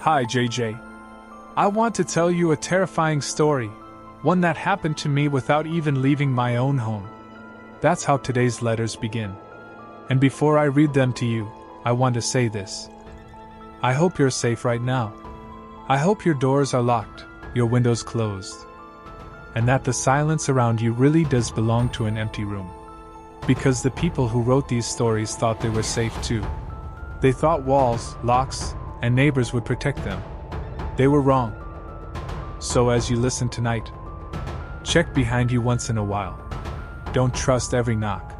Hi JJ. I want to tell you a terrifying story, one that happened to me without even leaving my own home. That's how today's letters begin. And before I read them to you, I want to say this. I hope you're safe right now. I hope your doors are locked, your windows closed, and that the silence around you really does belong to an empty room. Because the people who wrote these stories thought they were safe too. They thought walls, locks, and neighbors would protect them. They were wrong. So as you listen tonight, check behind you once in a while. Don't trust every knock.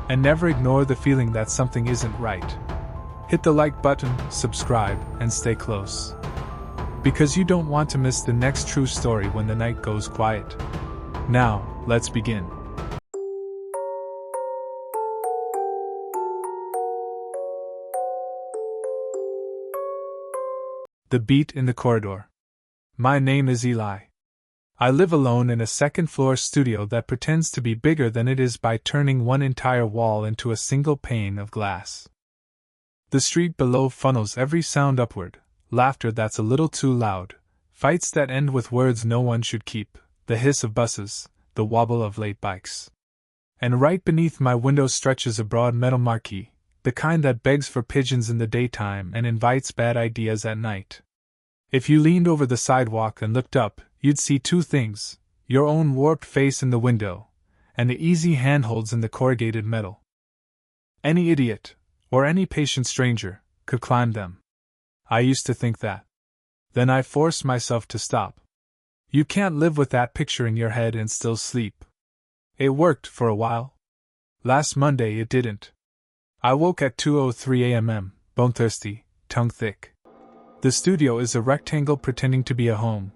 And never ignore the feeling that something isn't right. Hit the like button, subscribe, and stay close. Because you don't want to miss the next true story when the night goes quiet. Now, let's begin. The beat in the corridor. My name is Eli. I live alone in a second-floor studio that pretends to be bigger than it is by turning one entire wall into a single pane of glass. The street below funnels every sound upward, laughter that's a little too loud, fights that end with words no one should keep, the hiss of buses, the wobble of late bikes. And right beneath my window stretches a broad metal marquee, the kind that begs for pigeons in the daytime and invites bad ideas at night. If you leaned over the sidewalk and looked up, you'd see two things: your own warped face in the window, and the easy handholds in the corrugated metal. Any idiot, or any patient stranger, could climb them. I used to think that. Then I forced myself to stop. You can't live with that picture in your head and still sleep. It worked for a while. Last Monday it didn't. I woke at 2:03 a.m., bone thirsty, tongue thick. The studio is a rectangle pretending to be a home,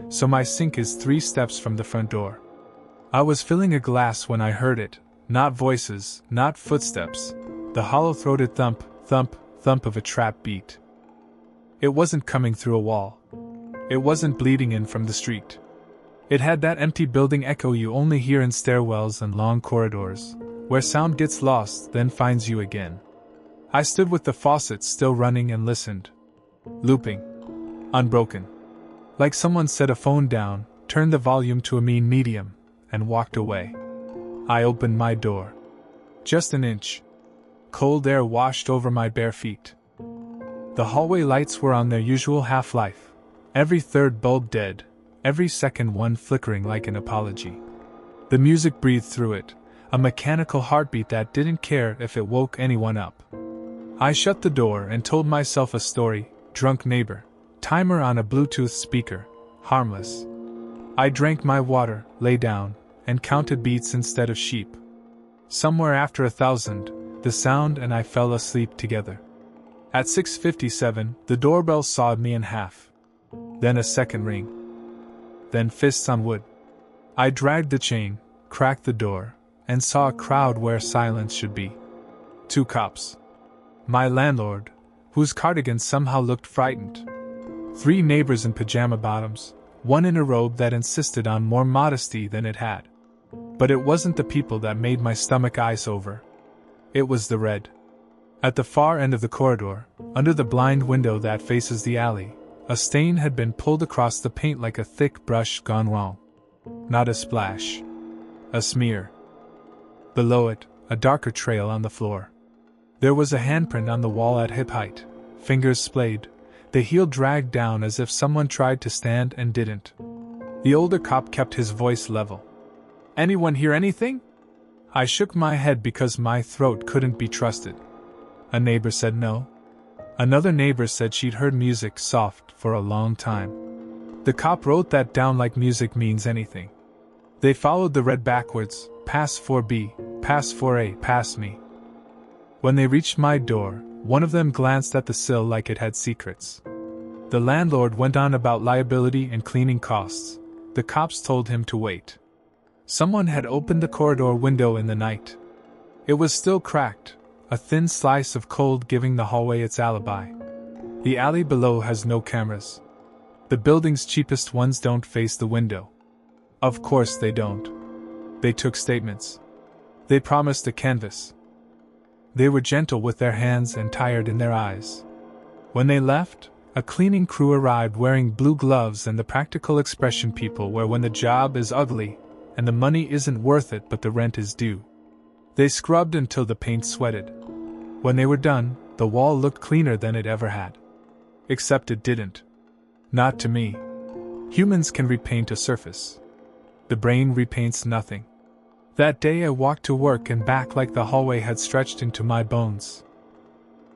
so my sink is 3 steps from the front door. I was filling a glass when I heard it, not voices, not footsteps, the hollow-throated thump, thump, thump of a trap beat. It wasn't coming through a wall. It wasn't bleeding in from the street. It had that empty building echo you only hear in stairwells and long corridors, where sound gets lost then finds you again. I stood with the faucet still running and listened. Looping. Unbroken. Like someone set a phone down, turned the volume to a mean medium, and walked away. I opened my door. Just an inch. Cold air washed over my bare feet. The hallway lights were on their usual half-life, every third bulb dead, every second one flickering like an apology. The music breathed through it, a mechanical heartbeat that didn't care if it woke anyone up. I shut the door and told myself a story, drunk neighbor, timer on a Bluetooth speaker, harmless. I drank my water, lay down, and counted beats instead of sheep. Somewhere after 1,000, the sound and I fell asleep together. At 6:57, the doorbell sawed me in half. Then a second ring. Then fists on wood. I dragged the chain, cracked the door, and saw a crowd where silence should be. 2 cops. My landlord, whose cardigan somehow looked frightened. 3 neighbors in pajama bottoms, one in a robe that insisted on more modesty than it had. But it wasn't the people that made my stomach ice over. It was the red. At the far end of the corridor, under the blind window that faces the alley, a stain had been pulled across the paint like a thick brush gone wrong. Not a splash. A smear. Below it, a darker trail on the floor. There was a handprint on the wall at hip height, fingers splayed, the heel dragged down as if someone tried to stand and didn't. The older cop kept his voice level. "Anyone hear anything?" I shook my head because my throat couldn't be trusted. A neighbor said no. Another neighbor said she'd heard music soft for a long time. The cop wrote that down like music means anything. They followed the red backwards, past 4B, past 4A, past me. When they reached my door, one of them glanced at the sill like it had secrets. The landlord went on about liability and cleaning costs. The cops told him to wait. Someone had opened the corridor window in the night. It was still cracked, a thin slice of cold giving the hallway its alibi. The alley below has no cameras. The building's cheapest ones don't face the window. Of course they don't. They took statements. They promised a canvas. They were gentle with their hands and tired in their eyes. When they left, A cleaning crew arrived wearing blue gloves and the practical expression people wear when the job is ugly and the money isn't worth it but the rent is due. They scrubbed until the paint sweated. When they were done, the wall looked cleaner than it ever had. Except it didn't. Not to me. Humans can repaint a surface. The brain repaints nothing. That day I walked to work and back like the hallway had stretched into my bones.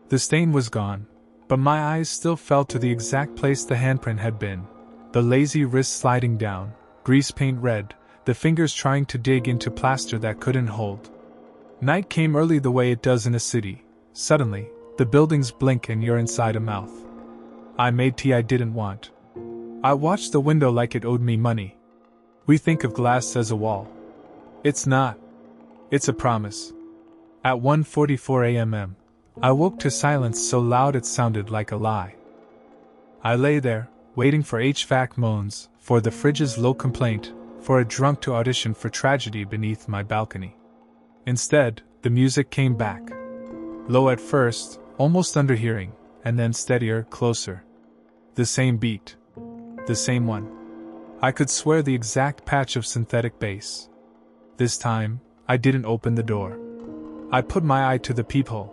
The stain was gone, but my eyes still fell to the exact place the handprint had been, the lazy wrist sliding down, grease paint red, the fingers trying to dig into plaster that couldn't hold. Night came early the way it does in a city. Suddenly, the buildings blink and you're inside a mouth. I made tea I didn't want. I watched the window like it owed me money. We think of glass as a wall. It's not. It's a promise. At 1:44 a.m. I woke to silence so loud it sounded like a lie. I lay there, waiting for HVAC moans, for the fridge's low complaint, for a drunk to audition for tragedy beneath my balcony. Instead, the music came back. Low at first, almost under hearing, and then steadier, closer. The same beat. The same one. I could swear the exact patch of synthetic bass. This time, I didn't open the door. I put my eye to the peephole.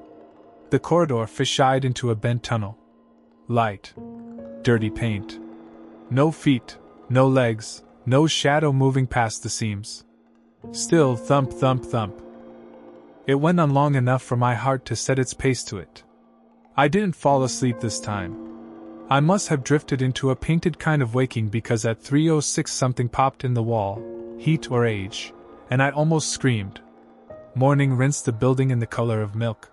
The corridor fish-eyed into a bent tunnel. Light. Dirty paint. No feet, no legs, no shadow moving past the seams. Still thump, thump, thump. It went on long enough for my heart to set its pace to it. I didn't fall asleep this time. I must have drifted into a painted kind of waking because at 3:06 something popped in the wall, heat or age, and I almost screamed. Morning rinsed the building in the color of milk.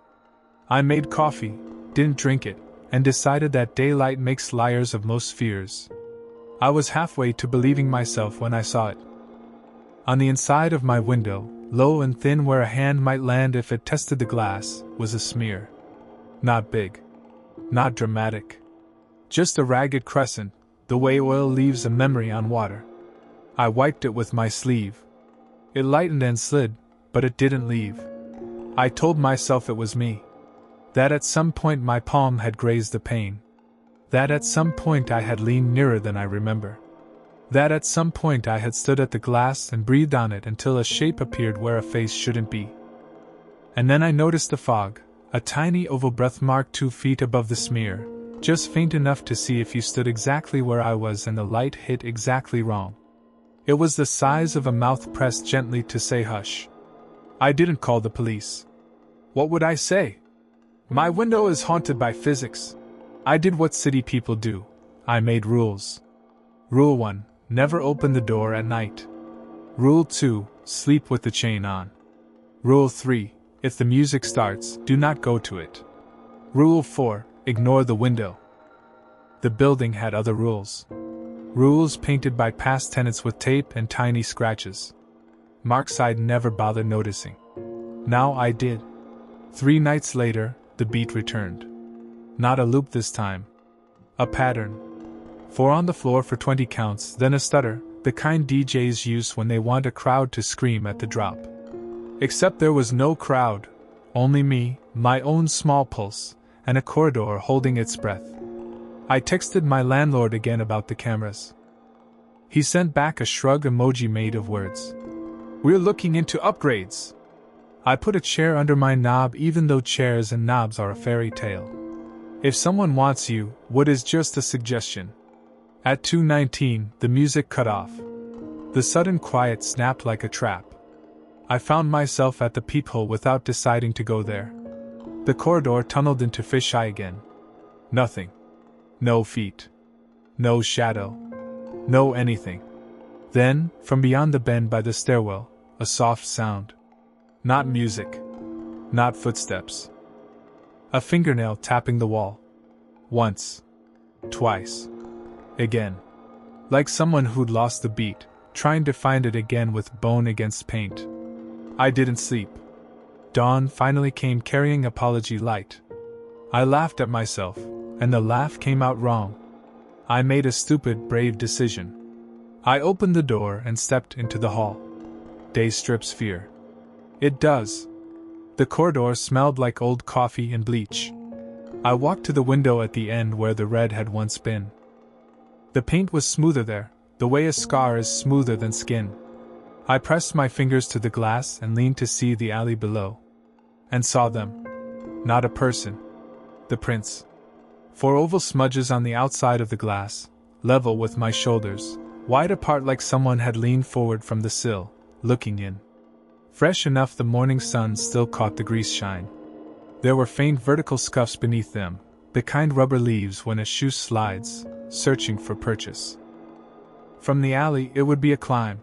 I made coffee, didn't drink it, and decided that daylight makes liars of most fears. I was halfway to believing myself when I saw it. On the inside of my window, low and thin where a hand might land if it tested the glass, was a smear. Not big. Not dramatic. Just a ragged crescent, the way oil leaves a memory on water. I wiped it with my sleeve. It lightened and slid, but it didn't leave. I told myself it was me. That at some point my palm had grazed the pane. That at some point I had leaned nearer than I remember. That at some point I had stood at the glass and breathed on it until a shape appeared where a face shouldn't be. And then I noticed the fog, a tiny oval breath mark 2 feet above the smear, just faint enough to see if you stood exactly where I was and the light hit exactly wrong. It was the size of a mouth pressed gently to say hush. I didn't call the police. What would I say? My window is haunted by physics. I did what city people do. I made rules. Rule 1. Never open the door at night. Rule 2. Sleep with the chain on. Rule 3. If the music starts, do not go to it. Rule 4. Ignore the window. The building had other rules. Rules painted by past tenants with tape and tiny scratches. Marks I'd never bothered noticing. Now I did. 3 nights later, the beat returned. Not a loop this time. A pattern. 4 on the floor for 20 counts, then a stutter, the kind DJs use when they want a crowd to scream at the drop. Except there was no crowd, only me, my own small pulse, and a corridor holding its breath. I texted my landlord again about the cameras. He sent back a shrug emoji made of words. We're looking into upgrades. I put a chair under my knob even though chairs and knobs are a fairy tale. If someone wants you, what is just a suggestion? At 2:19, the music cut off. The sudden quiet snapped like a trap. I found myself at the peephole without deciding to go there. The corridor tunneled into fisheye again. Nothing. No feet. No shadow. No anything. Then, from beyond the bend by the stairwell, a soft sound. Not music. Not footsteps. A fingernail tapping the wall. Once. Twice. Again. Like someone who'd lost the beat, trying to find it again with bone against paint. I didn't sleep. Dawn finally came carrying apology light. I laughed at myself, and the laugh came out wrong. I made a stupid, brave decision. I opened the door and stepped into the hall. Day strips fear. It does. The corridor smelled like old coffee and bleach. I walked to the window at the end where the red had once been. The paint was smoother there, the way a scar is smoother than skin. I pressed my fingers to the glass and leaned to see the alley below. And saw them. Not a person. The prints. 4 oval smudges on the outside of the glass, level with my shoulders, wide apart like someone had leaned forward from the sill, looking in. Fresh enough the morning sun still caught the grease shine. There were faint vertical scuffs beneath them, the kind rubber leaves when a shoe slides, searching for purchase. From the alley it would be a climb.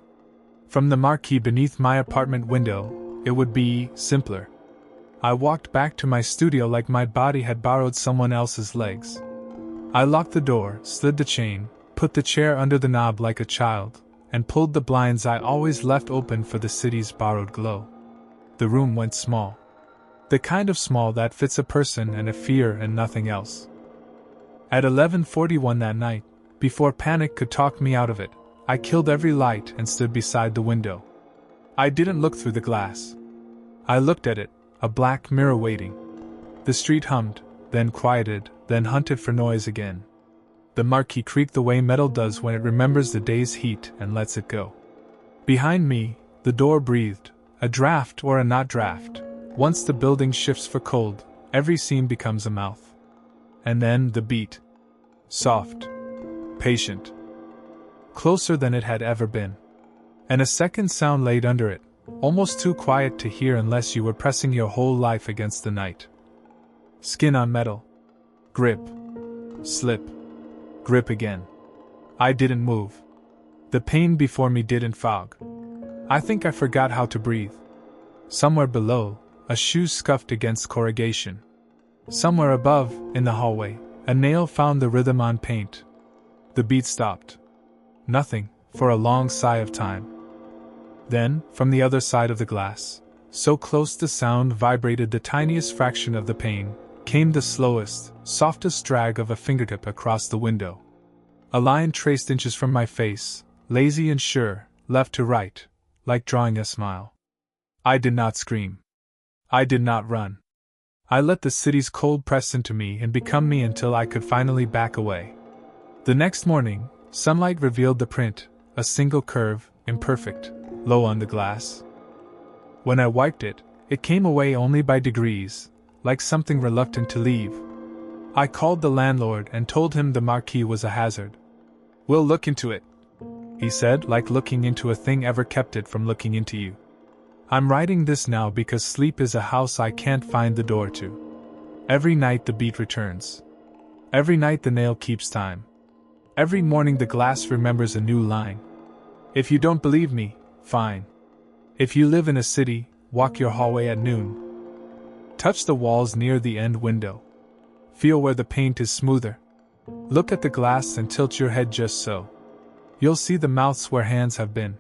From the marquee beneath my apartment window, it would be simpler. I walked back to my studio like my body had borrowed someone else's legs. I locked the door, slid the chain, put the chair under the knob like a child, and pulled the blinds I always left open for the city's borrowed glow. The room went small. The kind of small that fits a person and a fear and nothing else. At 11:41 that night, before panic could talk me out of it, I killed every light and stood beside the window. I didn't look through the glass. I looked at it, a black mirror waiting. The street hummed, then quieted, then hunted for noise again. The marquee creaked the way metal does when it remembers the day's heat and lets it go. Behind me, the door breathed, a draft or a not draft. Once the building shifts for cold, every seam becomes a mouth. And then the beat. Soft. Patient. Closer than it had ever been. And a second sound laid under it, almost too quiet to hear unless you were pressing your whole life against the night. Skin on metal. Grip. Slip. Grip again. I didn't move. The pain before me didn't fog. I think I forgot how to breathe. Somewhere below, a shoe scuffed against corrugation. Somewhere above, in the hallway, a nail found the rhythm on paint. The beat stopped. Nothing, for a long sigh of time. Then, from the other side of the glass, so close the sound vibrated the tiniest fraction of the pain, came the slowest, softest drag of a fingertip across the window. A line traced inches from my face, lazy and sure, left to right, like drawing a smile. I did not scream. I did not run. I let the city's cold press into me and become me until I could finally back away. The next morning, sunlight revealed the print, a single curve, imperfect, low on the glass. When I wiped it, it came away only by degrees, like something reluctant to leave. I called the landlord and told him the marquee was a hazard. "We'll look into it," he said, like looking into a thing ever kept it from looking into you. I'm writing this now because sleep is a house I can't find the door to. Every night the beat returns. Every night the nail keeps time. Every morning the glass remembers a new line. If you don't believe me, fine. If you live in a city, walk your hallway at noon. Touch the walls near the end window. Feel where the paint is smoother. Look at the glass and tilt your head just so. You'll see the mouths where hands have been.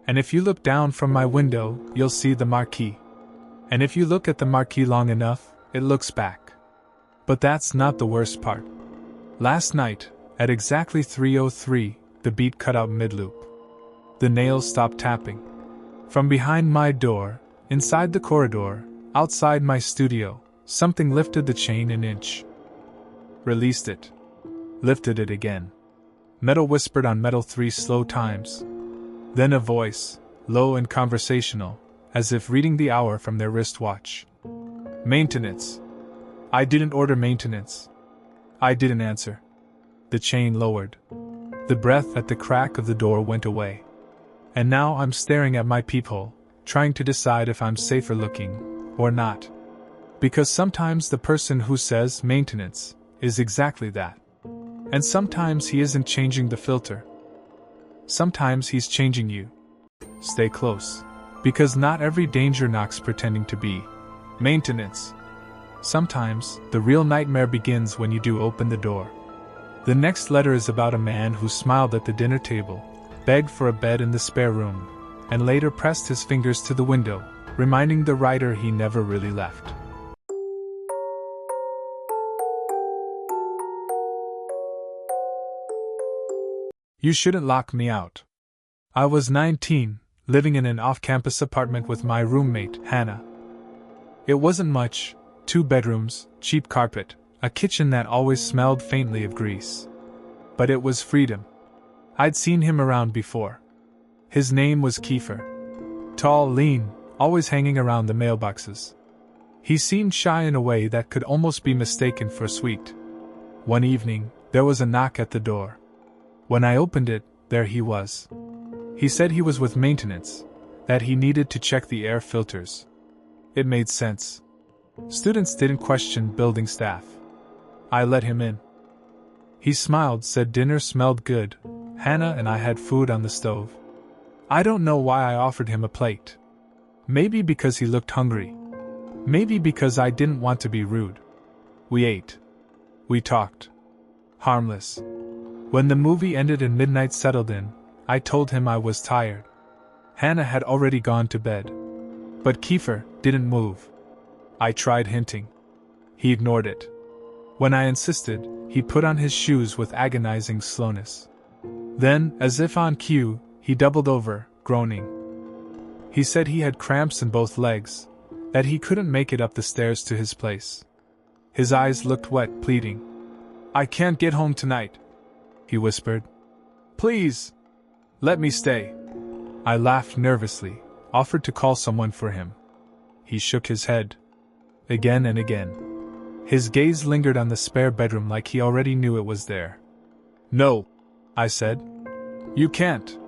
And if you look down from my window, you'll see the marquee. And if you look at the marquee long enough, it looks back. But that's not the worst part. Last night, at exactly 3:03, the beat cut out mid-loop. The nails stopped tapping. From behind my door, inside the corridor, outside my studio, something lifted the chain an inch. Released it. Lifted it again. Metal whispered on metal 3 slow times. Then a voice, low and conversational, as if reading the hour from their wristwatch. "Maintenance." I didn't order maintenance. I didn't answer. The chain lowered. The breath at the crack of the door went away. And now I'm staring at my peephole, trying to decide if I'm safer looking, or not. Because sometimes the person who says maintenance is exactly that. And sometimes he isn't changing the filter. Sometimes he's changing you. Stay close. Because not every danger knocks pretending to be maintenance. Sometimes, the real nightmare begins when you do open the door. The next letter is about a man who smiled at the dinner table, begged for a bed in the spare room, and later pressed his fingers to the window, reminding the writer he never really left. You shouldn't lock me out. I was 19, living in an off-campus apartment with my roommate, Hannah. It wasn't much, 2 bedrooms, cheap carpet, a kitchen that always smelled faintly of grease. But it was freedom. I'd seen him around before. His name was Kiefer. Tall, lean, always hanging around the mailboxes. He seemed shy in a way that could almost be mistaken for sweet. One evening, there was a knock at the door. When I opened it, there he was. He said he was with maintenance, that he needed to check the air filters. It made sense. Students didn't question building staff. I let him in. He smiled, said dinner smelled good. Hannah and I had food on the stove. I don't know why I offered him a plate. Maybe because he looked hungry. Maybe because I didn't want to be rude. We ate. We talked. Harmless. When the movie ended and midnight settled in, I told him I was tired. Hannah had already gone to bed. But Kiefer didn't move. I tried hinting. He ignored it. When I insisted, he put on his shoes with agonizing slowness. Then, as if on cue, he doubled over, groaning. He said he had cramps in both legs, that he couldn't make it up the stairs to his place. His eyes looked wet, pleading. "I can't get home tonight," he whispered. "Please, let me stay." I laughed nervously, offered to call someone for him. He shook his head. Again and again. His gaze lingered on the spare bedroom like he already knew it was there. "No," I said. "You can't."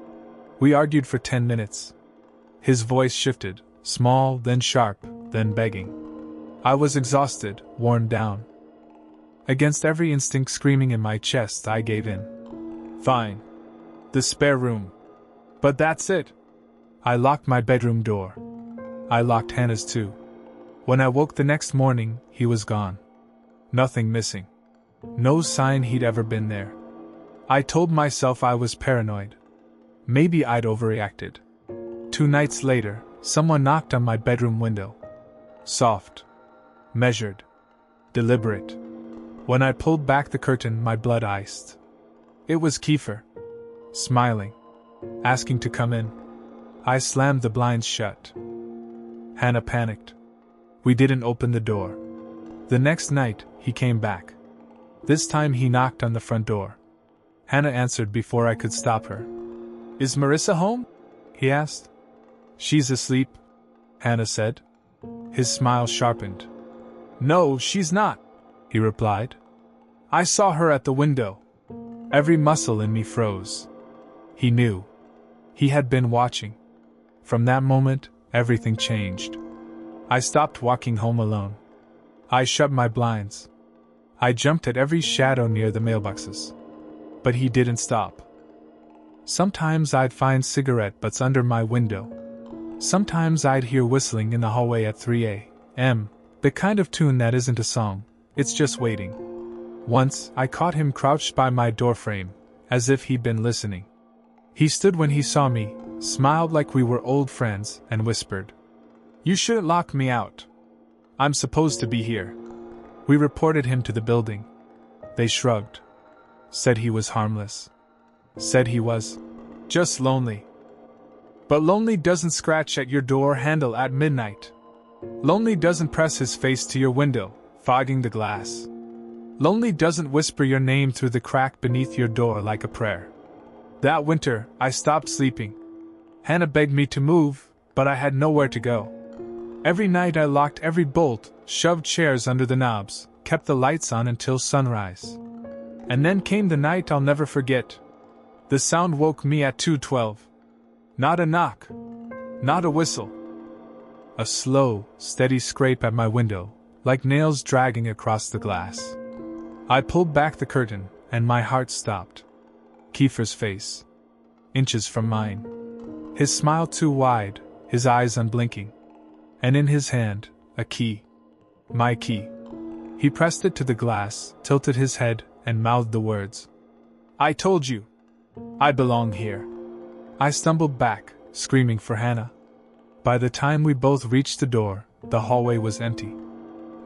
We argued for 10 minutes. His voice shifted, small, then sharp, then begging. I was exhausted, worn down. Against every instinct screaming in my chest, I gave in. "Fine. The spare room. But that's it." I locked my bedroom door. I locked Hannah's too. When I woke the next morning, he was gone. Nothing missing. No sign he'd ever been there. I told myself I was paranoid. Maybe I'd overreacted. 2 nights later, someone knocked on my bedroom window. Soft. Measured. Deliberate. When I pulled back the curtain, my blood iced. It was Kiefer. Smiling. Asking to come in. I slammed the blinds shut. Hannah panicked. We didn't open the door. The next night, he came back. This time he knocked on the front door. Hannah answered before I could stop her. "Is Marissa home?" he asked. "She's asleep," Hannah said. His smile sharpened. "No, she's not," he replied. "I saw her at the window." Every muscle in me froze. He knew. He had been watching. From that moment, everything changed. I stopped walking home alone. I shut my blinds. I jumped at every shadow near the mailboxes. But he didn't stop. Sometimes I'd find cigarette butts under my window. Sometimes I'd hear whistling in the hallway at 3 a.m., the kind of tune that isn't a song, it's just waiting. Once, I caught him crouched by my doorframe, as if he'd been listening. He stood when he saw me, smiled like we were old friends, and whispered, "You shouldn't lock me out. I'm supposed to be here." We reported him to the building. They shrugged. Said he was harmless. Said he was just lonely. But lonely doesn't scratch at your door handle at midnight. Lonely doesn't press his face to your window, fogging the glass. Lonely doesn't whisper your name through the crack beneath your door like a prayer. That winter, I stopped sleeping. Hannah begged me to move, but I had nowhere to go. Every night I locked every bolt, shoved chairs under the knobs, kept the lights on until sunrise. And then came the night I'll never forget. The sound woke me at 2:12. Not a knock. Not a whistle. A slow, steady scrape at my window, like nails dragging across the glass. I pulled back the curtain, and my heart stopped. Kiefer's face. Inches from mine. His smile too wide, his eyes unblinking. And in his hand, a key. My key. He pressed it to the glass, tilted his head, and mouthed the words. "I told you. I belong here." I stumbled back, screaming for Hannah. By the time we both reached the door, the hallway was empty.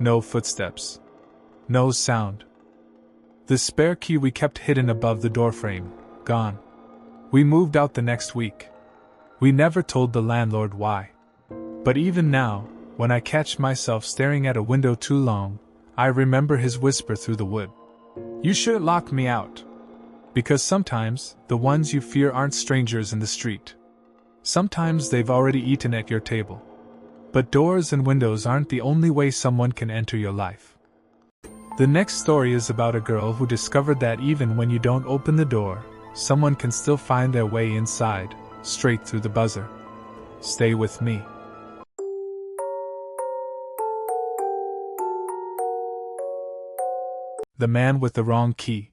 No footsteps. No sound. The spare key we kept hidden above the doorframe, gone. We moved out the next week. We never told the landlord why. But even now, when I catch myself staring at a window too long, I remember his whisper through the wood. You shouldn't lock me out. Because sometimes, the ones you fear aren't strangers in the street. Sometimes they've already eaten at your table. But doors and windows aren't the only way someone can enter your life. The next story is about a girl who discovered that even when you don't open the door, someone can still find their way inside, straight through the buzzer. Stay with me. The man with the wrong key.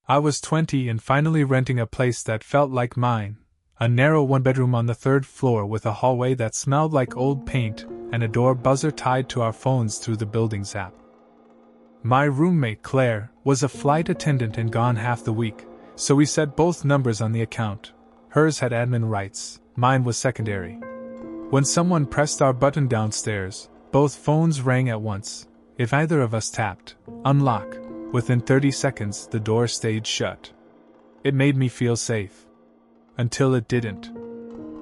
I was 20 and finally renting a place that felt like mine, a narrow one-bedroom on the 3rd floor with a hallway that smelled like old paint and a door buzzer tied to our phones through the building's app. My roommate, Claire, was a flight attendant and gone half the week, so we set both numbers on the account. Hers had admin rights, mine was secondary. When someone pressed our button downstairs, both phones rang at once. If either of us tapped, unlock, within 30 seconds the door stayed shut. It made me feel safe. Until it didn't.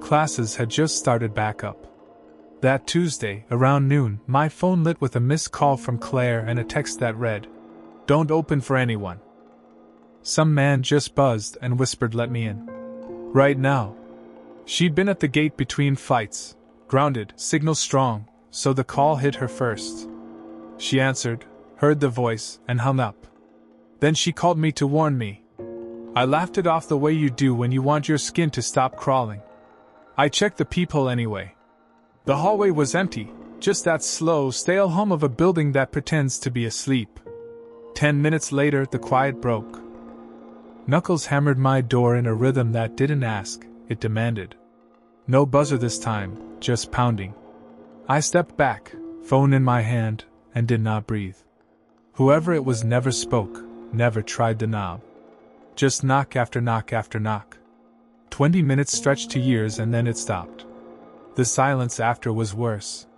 Classes had just started back up. That Tuesday, around noon, my phone lit with a missed call from Claire and a text that read, "Don't open for anyone." Some man just buzzed and whispered, "Let me in. Right now." She'd been at the gate between flights, grounded, signal strong, so the call hit her first. She answered, heard the voice, and hung up. Then she called me to warn me. I laughed it off the way you do when you want your skin to stop crawling. I checked the peephole anyway. The hallway was empty, just that slow, stale hum of a building that pretends to be asleep. 10 minutes later, the quiet broke. Knuckles hammered my door in a rhythm that didn't ask, it demanded. No buzzer this time, just pounding. I stepped back, phone in my hand, and did not breathe. Whoever it was never spoke, never tried the knob. Just knock after knock after knock. 20 minutes stretched to years and then it stopped. The silence after was worse.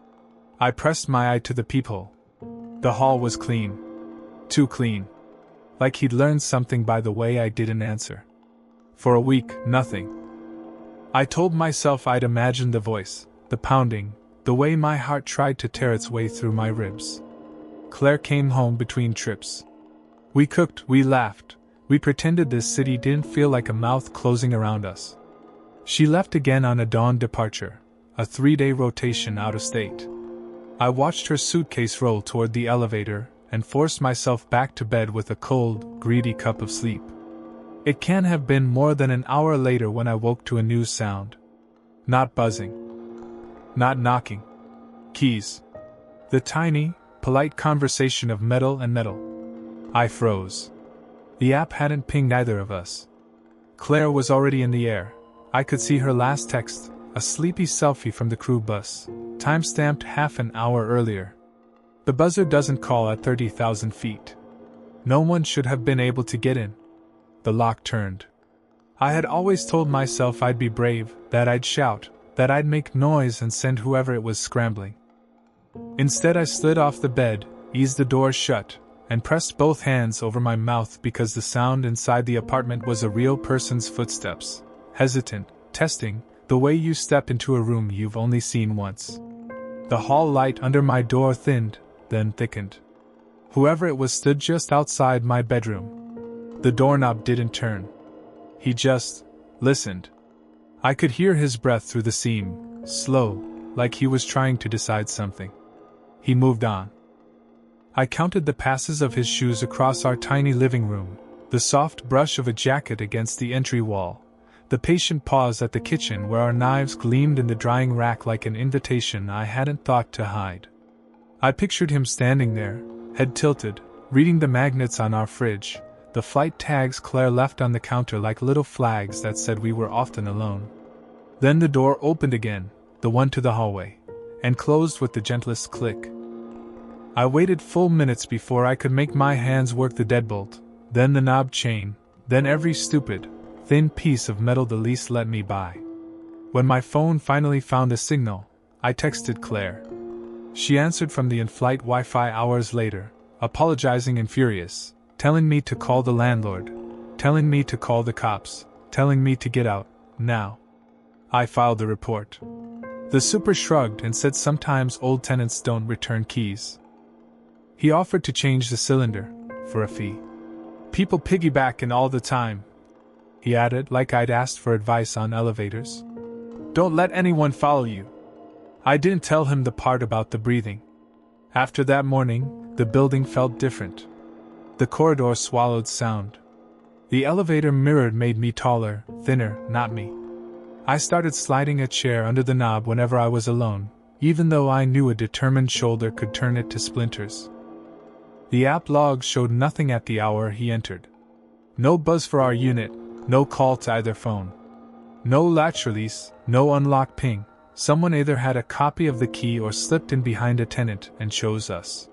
I pressed my eye to the peephole. The hall was clean. Too clean. Like he'd learned something by the way I didn't answer. For a week, nothing. I told myself I'd imagined the voice, the pounding, the way my heart tried to tear its way through my ribs. Claire came home between trips. We cooked, we laughed, we pretended this city didn't feel like a mouth closing around us. She left again on a dawn departure, a 3-day rotation out of state. I watched her suitcase roll toward the elevator and forced myself back to bed with a cold, greedy cup of sleep. It can't have been more than an hour later when I woke to a new sound. Not buzzing. Not knocking. Keys. The tiny, polite conversation of metal and metal. I froze. The app hadn't pinged either of us. Claire was already in the air. I could see her last text, a sleepy selfie from the crew bus, time-stamped half an hour earlier. The buzzer doesn't call at 30,000 feet. No one should have been able to get in. The lock turned. I had always told myself I'd be brave, that I'd shout, that I'd make noise and send whoever it was scrambling. Instead I slid off the bed, eased the door shut, and pressed both hands over my mouth because the sound inside the apartment was a real person's footsteps, hesitant, testing, the way you step into a room you've only seen once. The hall light under my door thinned, then thickened. Whoever it was stood just outside my bedroom. The doorknob didn't turn. He just listened. I could hear his breath through the seam, slow, like he was trying to decide something. He moved on. I counted the passes of his shoes across our tiny living room, the soft brush of a jacket against the entry wall, the patient pause at the kitchen where our knives gleamed in the drying rack like an invitation I hadn't thought to hide. I pictured him standing there, head tilted, reading the magnets on our fridge, the flight tags Claire left on the counter like little flags that said we were often alone. Then the door opened again, the one to the hallway, and closed with the gentlest click. I waited full minutes before I could make my hands work the deadbolt, then the knob chain, then every stupid, thin piece of metal the least let me by. When my phone finally found a signal, I texted Claire. She answered from the in-flight Wi-Fi hours later, apologizing and furious, telling me to call the landlord, telling me to call the cops, telling me to get out, now. I filed the report. The super shrugged and said sometimes old tenants don't return keys. He offered to change the cylinder, for a fee. People piggybackin' all the time, he added, like I'd asked for advice on elevators. Don't let anyone follow you. I didn't tell him the part about the breathing. After that morning, the building felt different. The corridor swallowed sound. The elevator mirror made me taller, thinner, not me. I started sliding a chair under the knob whenever I was alone, even though I knew a determined shoulder could turn it to splinters. The app log showed nothing at the hour he entered. No buzz for our unit, no call to either phone. No latch release, no unlock ping. Someone either had a copy of the key or slipped in behind a tenant and chose us.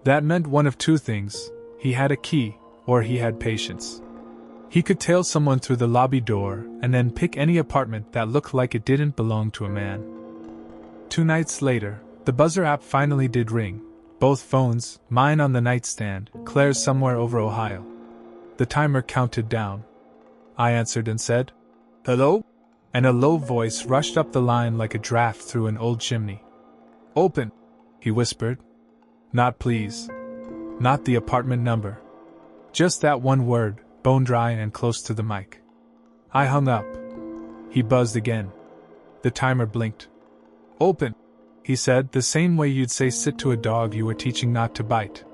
That meant one of two things: he had a key, or he had patience. He could tail someone through the lobby door and then pick any apartment that looked like it didn't belong to a man. 2 nights later, the buzzer app finally did ring. Both phones, mine on the nightstand, Claire's somewhere over Ohio. The timer counted down. I answered and said, "Hello?" And a low voice rushed up the line like a draft through an old chimney. "Open," he whispered. "Not please. Not the apartment number." Just that one word, bone dry and close to the mic. I hung up. He buzzed again. The timer blinked. "Open," he said, the same way you'd say sit to a dog you were teaching not to bite.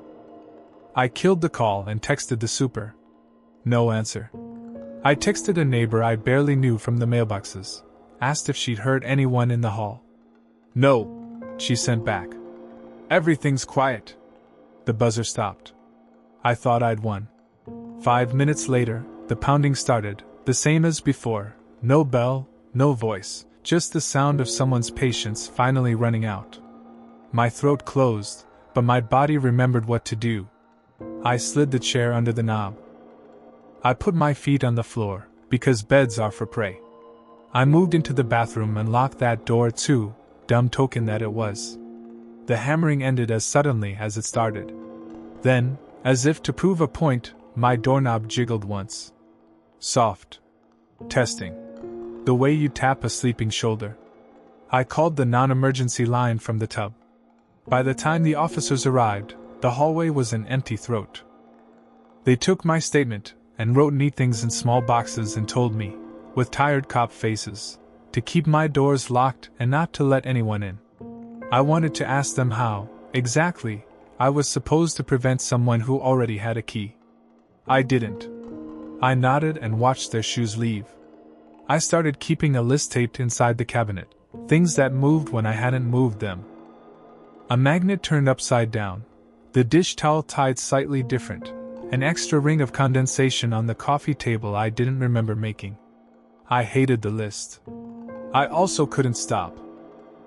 I killed the call and texted the super. No answer. I texted a neighbor I barely knew from the mailboxes, asked if she'd heard anyone in the hall. "No," she sent back. "Everything's quiet." The buzzer stopped. I thought I'd won. 5 minutes later, the pounding started, the same as before. No bell, no voice, just the sound of someone's patience finally running out. My throat closed, but my body remembered what to do. I slid the chair under the knob. I put my feet on the floor, because beds are for prey. I moved into the bathroom and locked that door too, dumb token that it was. The hammering ended as suddenly as it started. Then, as if to prove a point, my doorknob jiggled once. Soft. Testing. The way you tap a sleeping shoulder. I called the non-emergency line from the tub. By the time the officers arrived, the hallway was an empty throat. They took my statement and wrote neat things in small boxes and told me, with tired cop faces, to keep my doors locked and not to let anyone in. I wanted to ask them how, exactly, I was supposed to prevent someone who already had a key. I didn't. I nodded and watched their shoes leave. I started keeping a list taped inside the cabinet, things that moved when I hadn't moved them. A magnet turned upside down, the dish towel tied slightly different, an extra ring of condensation on the coffee table I didn't remember making. I hated the list. I also couldn't stop.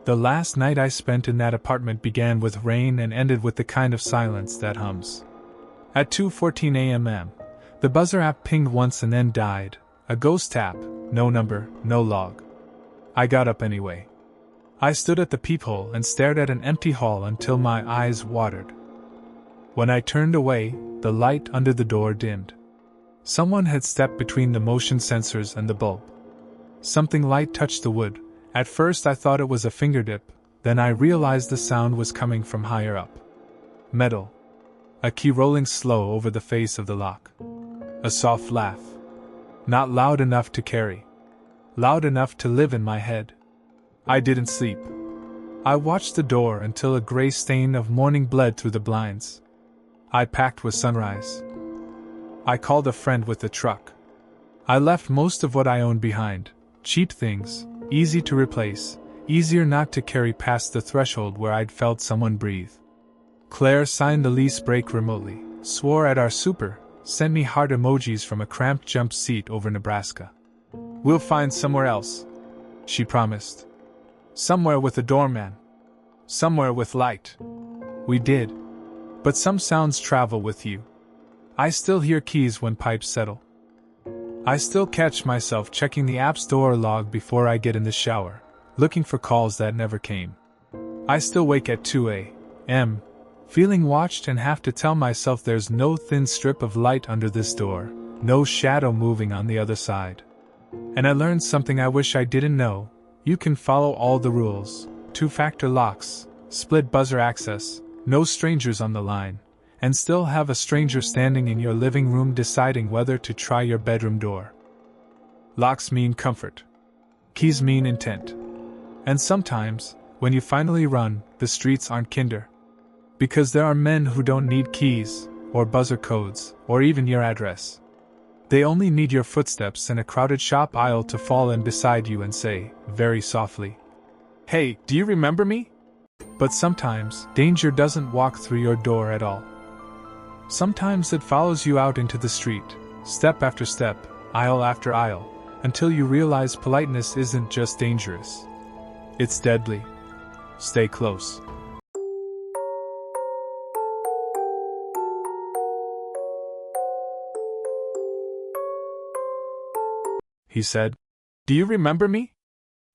The last night I spent in that apartment began with rain and ended with the kind of silence that hums. At 2:14 a.m., the buzzer app pinged once and then died, a ghost tap, no number, no log. I got up anyway. I stood at the peephole and stared at an empty hall until my eyes watered. When I turned away, the light under the door dimmed. Someone had stepped between the motion sensors and the bulb. Something light touched the wood. At first I thought it was a fingertip, then I realized the sound was coming from higher up. Metal. A key rolling slow over the face of the lock. A soft laugh. Not loud enough to carry. Loud enough to live in my head. I didn't sleep. I watched the door until a gray stain of morning bled through the blinds. I packed with sunrise. I called a friend with the truck. I left most of what I owned behind. Cheap things, easy to replace, easier not to carry past the threshold where I'd felt someone breathe. Claire signed the lease break remotely, swore at our super, sent me heart emojis from a cramped jump seat over Nebraska. "We'll find somewhere else," she promised. "Somewhere with a doorman. Somewhere with light." We did. But some sounds travel with you. I still hear keys when pipes settle. I still catch myself checking the App Store log before I get in the shower, looking for calls that never came. I still wake at 2 a.m., feeling watched and have to tell myself there's no thin strip of light under this door, no shadow moving on the other side. And I learned something I wish I didn't know. You can follow all the rules, 2-factor locks, split buzzer access, no strangers on the line, and still have a stranger standing in your living room deciding whether to try your bedroom door. Locks mean comfort. Keys mean intent. And sometimes, when you finally run, the streets aren't kinder. Because there are men who don't need keys, or buzzer codes, or even your address. They only need your footsteps in a crowded shop aisle to fall in beside you and say, very softly, "Hey, do you remember me?" But sometimes, danger doesn't walk through your door at all. Sometimes it follows you out into the street, step after step, aisle after aisle, until you realize politeness isn't just dangerous. It's deadly. Stay close. He said, "Do you remember me?"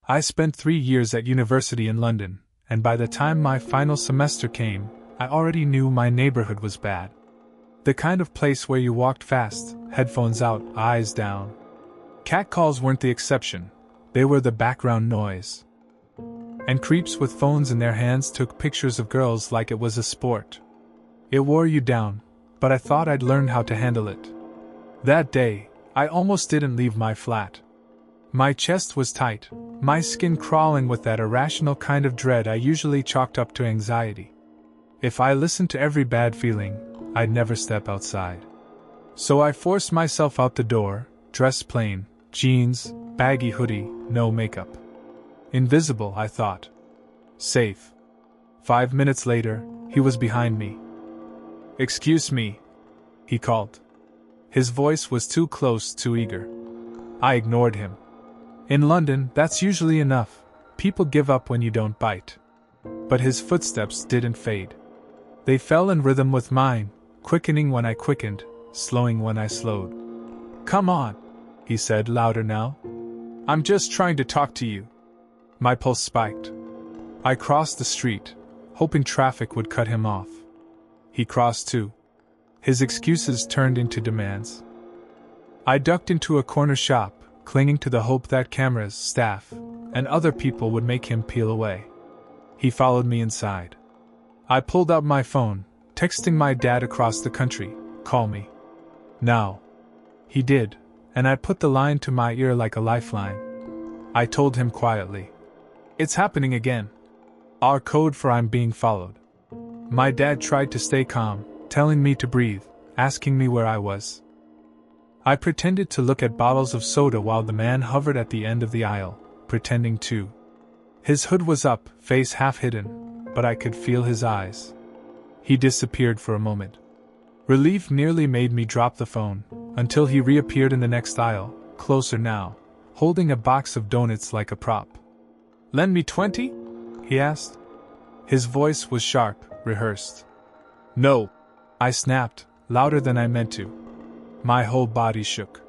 I spent 3 years at university in London, and by the time my final semester came, I already knew my neighborhood was bad. The kind of place where you walked fast, headphones out, eyes down. Catcalls weren't the exception, they were the background noise. And creeps with phones in their hands took pictures of girls like it was a sport. It wore you down, but I thought I'd learn how to handle it. That day, I almost didn't leave my flat. My chest was tight, my skin crawling with that irrational kind of dread I usually chalked up to anxiety. If I listened to every bad feeling, I'd never step outside. So I forced myself out the door, dressed plain, jeans, baggy hoodie, no makeup. Invisible, I thought. Safe. 5 minutes later, he was behind me. "Excuse me," he called. His voice was too close, too eager. I ignored him. In London, that's usually enough. People give up when you don't bite. But his footsteps didn't fade. They fell in rhythm with mine, quickening when I quickened, slowing when I slowed. "Come on," he said louder now. "I'm just trying to talk to you." My pulse spiked. I crossed the street, hoping traffic would cut him off. He crossed too. His excuses turned into demands. I ducked into a corner shop, clinging to the hope that cameras, staff, and other people would make him peel away. He followed me inside. I pulled out my phone, texting my dad across the country, "Call me now." He did, and I put the line to my ear like a lifeline. I told him quietly, "It's happening again." Our code for "I'm being followed." My dad tried to stay calm, telling me to breathe, asking me where I was. I pretended to look at bottles of soda while the man hovered at the end of the aisle, pretending to. His hood was up, face half hidden, but I could feel his eyes. He disappeared for a moment. Relief nearly made me drop the phone, until he reappeared in the next aisle, closer now, holding a box of donuts like a prop. "Lend me 20?" he asked. His voice was sharp, rehearsed. "No," I snapped, louder than I meant to. My whole body shook.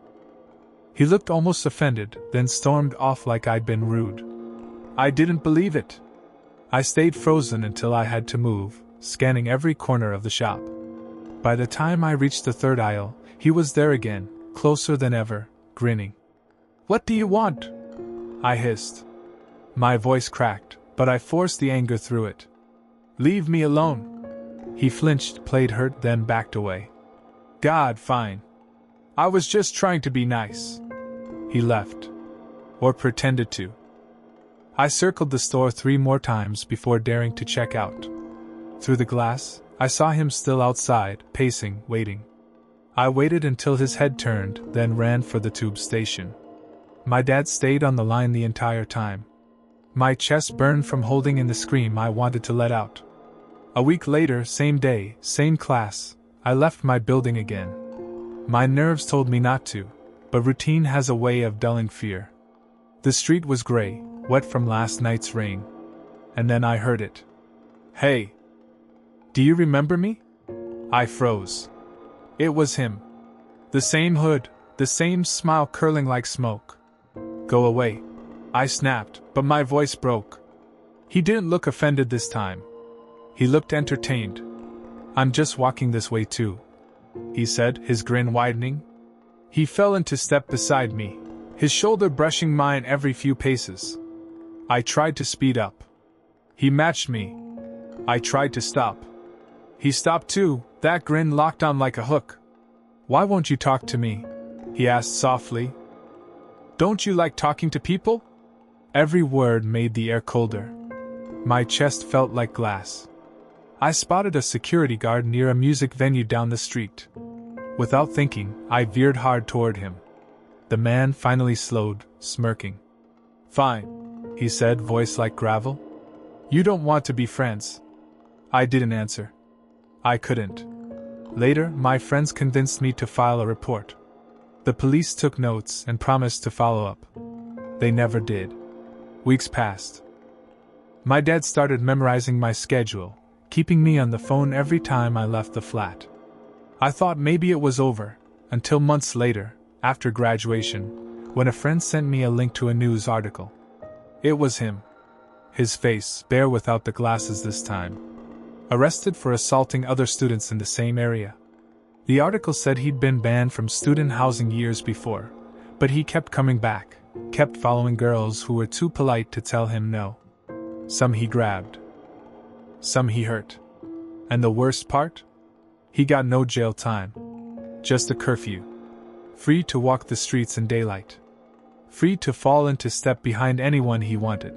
He looked almost offended, then stormed off like I'd been rude. I didn't believe it. I stayed frozen until I had to move, scanning every corner of the shop. By the time I reached the third aisle, he was there again, closer than ever, grinning. "What do you want?" I hissed. My voice cracked, but I forced the anger through it. "Leave me alone." He flinched, played hurt, then backed away. "God, fine. I was just trying to be nice." He left. Or pretended to. I circled the store 3 more times before daring to check out. Through the glass, I saw him still outside, pacing, waiting. I waited until his head turned, then ran for the tube station. My dad stayed on the line the entire time. My chest burned from holding in the scream I wanted to let out. A week later, same day, same class, I left my building again. My nerves told me not to, but routine has a way of dulling fear. The street was gray, wet from last night's rain. And then I heard it. "Hey! Do you remember me?" I froze. It was him. The same hood, the same smile curling like smoke. "Go away," I snapped, but my voice broke. He didn't look offended this time. He looked entertained. "I'm just walking this way too," he said, his grin widening. He fell into step beside me, his shoulder brushing mine every few paces. I tried to speed up. He matched me. I tried to stop. He stopped too, that grin locked on like a hook. "Why won't you talk to me?" he asked softly. "Don't you like talking to people?" Every word made the air colder. My chest felt like glass. I spotted a security guard near a music venue down the street. Without thinking, I veered hard toward him. The man finally slowed, smirking. "Fine," he said, voice like gravel. "You don't want to be friends." I didn't answer. I couldn't. Later, my friends convinced me to file a report. The police took notes and promised to follow up. They never did. Weeks passed. My dad started memorizing my schedule, keeping me on the phone every time I left the flat. I thought maybe it was over, until months later, after graduation, when a friend sent me a link to a news article. It was him. His face, bare without the glasses this time. Arrested for assaulting other students in the same area. The article said he'd been banned from student housing years before, but he kept coming back, kept following girls who were too polite to tell him no. Some he grabbed. Some he hurt. And the worst part? He got no jail time. Just a curfew. Free to walk the streets in daylight. Free to fall into step behind anyone he wanted.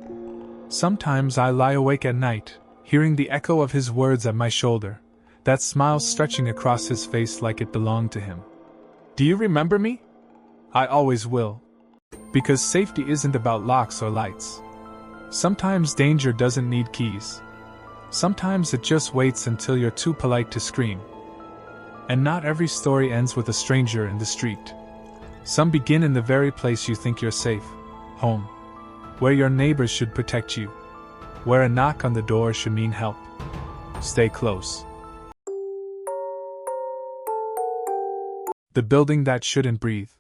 Sometimes I lie awake at night, hearing the echo of his words at my shoulder, that smile stretching across his face like it belonged to him. "Do you remember me?" I always will. Because safety isn't about locks or lights. Sometimes danger doesn't need keys. Sometimes it just waits until you're too polite to scream. And not every story ends with a stranger in the street. Some begin in the very place you think you're safe, home. Where your neighbors should protect you. Where a knock on the door should mean help. Stay close. The building that shouldn't breathe.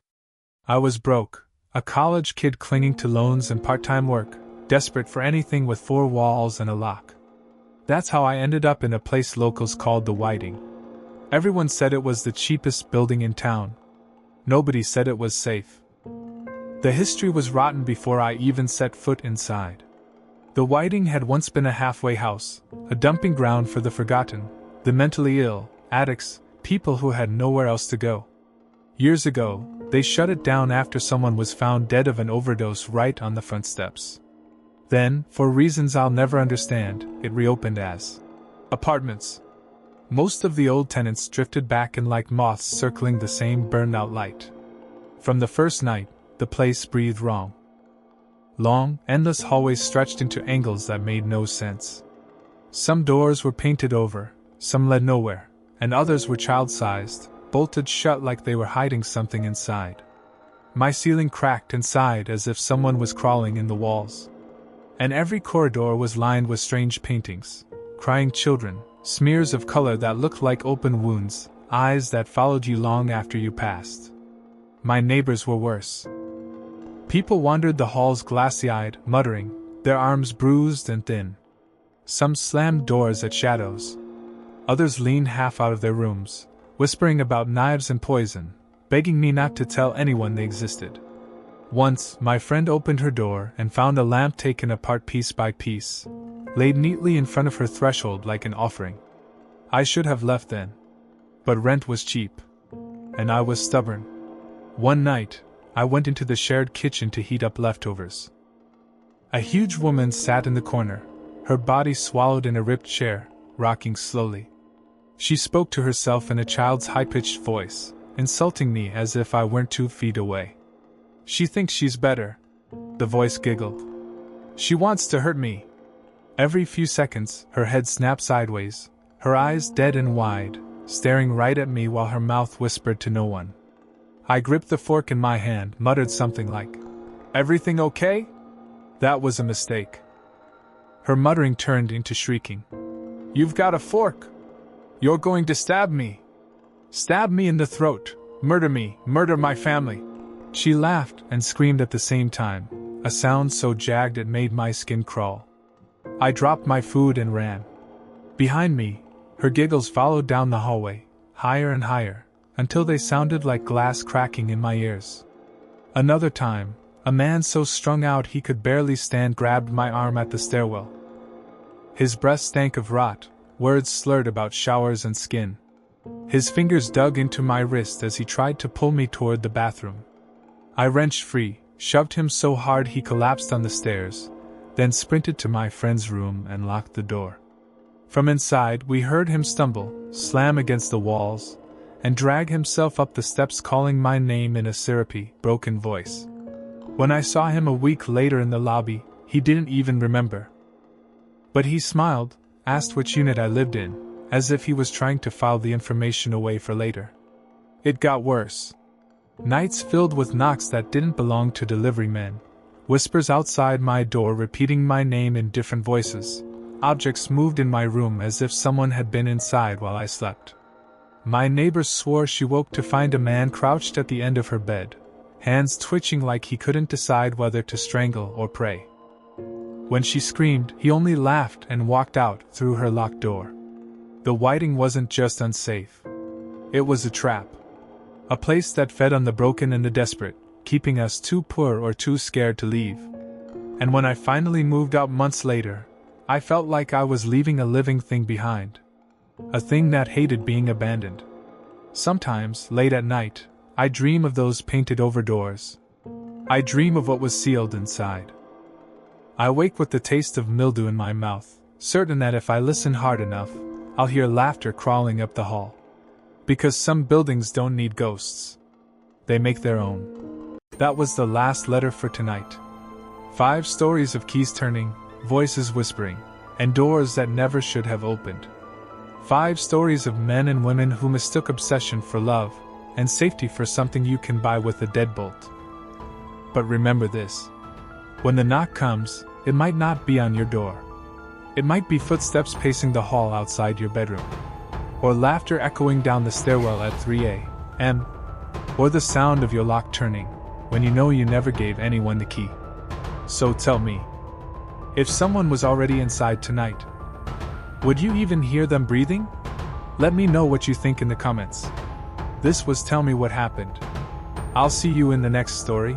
I was broke, a college kid clinging to loans and part-time work, desperate for anything with four walls and a lock. That's how I ended up in a place locals called the Whiting. Everyone said it was the cheapest building in town. Nobody said it was safe. The history was rotten before I even set foot inside. The Whiting had once been a halfway house, a dumping ground for the forgotten, the mentally ill, addicts, people who had nowhere else to go. Years ago, they shut it down after someone was found dead of an overdose right on the front steps. Then, for reasons I'll never understand, it reopened as apartments. Most of the old tenants drifted back in like moths circling the same burned-out light. From the first night, the place breathed wrong. Long, endless hallways stretched into angles that made no sense. Some doors were painted over, some led nowhere, and others were child-sized, bolted shut like they were hiding something inside. My ceiling cracked and sighed as if someone was crawling in the walls. And every corridor was lined with strange paintings, crying children, smears of color that looked like open wounds, eyes that followed you long after you passed. My neighbors were worse. People wandered the halls glassy-eyed, muttering, their arms bruised and thin. Some slammed doors at shadows. Others leaned half out of their rooms, whispering about knives and poison, begging me not to tell anyone they existed. Once, my friend opened her door and found a lamp taken apart piece by piece, laid neatly in front of her threshold like an offering. I should have left then. But rent was cheap. And I was stubborn. One night, I went into the shared kitchen to heat up leftovers. A huge woman sat in the corner, her body swallowed in a ripped chair, rocking slowly. She spoke to herself in a child's high-pitched voice, insulting me as if I weren't 2 feet away. "She thinks she's better," the voice giggled. "She wants to hurt me." Every few seconds, her head snapped sideways, her eyes dead and wide, staring right at me while her mouth whispered to no one. I gripped the fork in my hand, muttered something like, "Everything okay?" That was a mistake. Her muttering turned into shrieking. "You've got a fork! You're going to stab me! Stab me in the throat! Murder me! Murder my family!" She laughed and screamed at the same time, a sound so jagged it made my skin crawl. I dropped my food and ran. Behind me, her giggles followed down the hallway, higher and higher, until they sounded like glass cracking in my ears. Another time, a man so strung out he could barely stand grabbed my arm at the stairwell. His breath stank of rot, words slurred about showers and skin. His fingers dug into my wrist as he tried to pull me toward the bathroom. I wrenched free, shoved him so hard he collapsed on the stairs, then sprinted to my friend's room and locked the door. From inside, we heard him stumble, slam against the walls, and drag himself up the steps calling my name in a syrupy, broken voice. When I saw him a week later in the lobby, he didn't even remember. But he smiled, asked which unit I lived in, as if he was trying to file the information away for later. It got worse. Nights filled with knocks that didn't belong to delivery men, whispers outside my door repeating my name in different voices, objects moved in my room as if someone had been inside while I slept. My neighbor swore she woke to find a man crouched at the end of her bed, hands twitching like he couldn't decide whether to strangle or pray. When she screamed, he only laughed and walked out through her locked door. The whiting wasn't just unsafe. It was a trap. A place that fed on the broken and the desperate, keeping us too poor or too scared to leave. And when I finally moved out months later, I felt like I was leaving a living thing behind. A thing that hated being abandoned. Sometimes, late at night, I dream of those painted-over doors. I dream of what was sealed inside. I wake with the taste of mildew in my mouth, certain that if I listen hard enough, I'll hear laughter crawling up the hall. Because some buildings don't need ghosts. They make their own. That was the last letter for tonight. 5 stories of keys turning, voices whispering, and doors that never should have opened. 5 stories of men and women who mistook obsession for love, and safety for something you can buy with a deadbolt. But remember this. When the knock comes, it might not be on your door. It might be footsteps pacing the hall outside your bedroom. Or laughter echoing down the stairwell at 3 a.m. Or the sound of your lock turning, when you know you never gave anyone the key. So tell me, if someone was already inside tonight, would you even hear them breathing? Let me know what you think in the comments. This was Tell Me What Happened. I'll see you in the next story.